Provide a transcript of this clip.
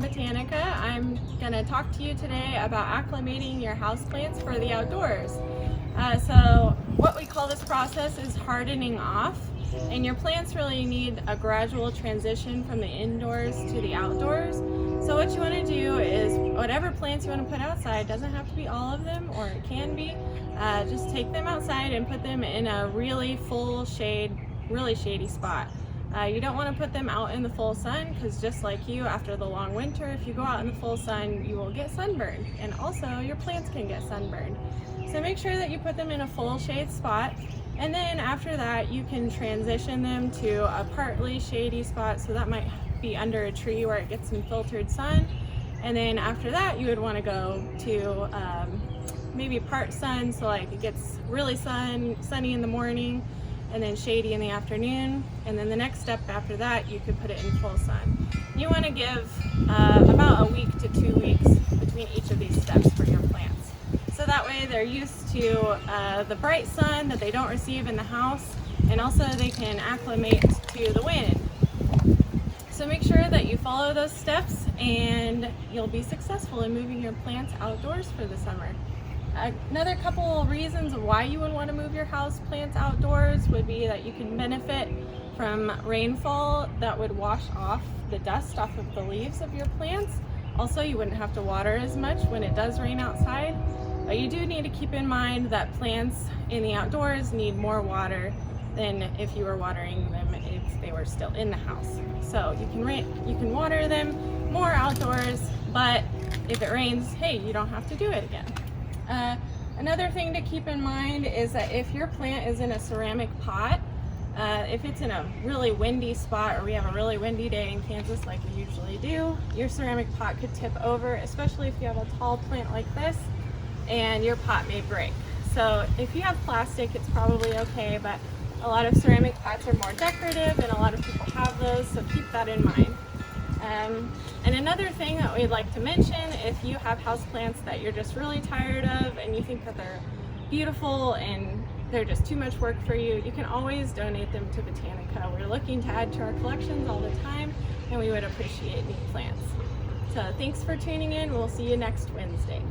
Botanica. I'm going to talk to you today about acclimating your houseplants for the outdoors. So what we call this process is hardening off, and your plants really need a gradual transition from the indoors to the outdoors. So what you want to do is whatever plants you want to put outside, doesn't have to be all of them, or it can be, just take them outside and put them in a really full shade, really shady spot. You don't want to put them out in the full sun, because just like you, after the long winter, if you go out in the full sun, you will get sunburned, and also your plants can get sunburned. So make sure that you put them in a full shade spot, and then after that you can transition them to a partly shady spot, so that might be under a tree where it gets some filtered sun. And then after that you would want to go to maybe part sun, so like it gets really sunny in the morning and then shady in the afternoon, and then the next step after that you could put it in full sun. You want to give about a week to 2 weeks between each of these steps for your plants, so that way they're used to the bright sun that they don't receive in the house, and also they can acclimate to the wind. So make sure that you follow those steps and you'll be successful in moving your plants outdoors for the summer. Another couple reasons why you would want to move your house plants outdoors would be that you can benefit from rainfall that would wash off the dust off of the leaves of your plants. Also, you wouldn't have to water as much when it does rain outside. But you do need to keep in mind that plants in the outdoors need more water than if you were watering them if they were still in the house. So you can water them more outdoors, but if it rains, hey, you don't have to do it again. Another thing to keep in mind is that if your plant is in a ceramic pot, if it's in a really windy spot, or we have a really windy day in Kansas like we usually do, your ceramic pot could tip over, especially if you have a tall plant like this, and your pot may break. So if you have plastic, it's probably okay, but a lot of ceramic pots are more decorative and a lot of people have those, so keep that in mind. And another thing that we'd like to mention, if you have houseplants that you're just really tired of and you think that they're beautiful and they're just too much work for you, you can always donate them to Botanica. We're looking to add to our collections all the time, and we would appreciate new plants. So thanks for tuning in. We'll see you next Wednesday.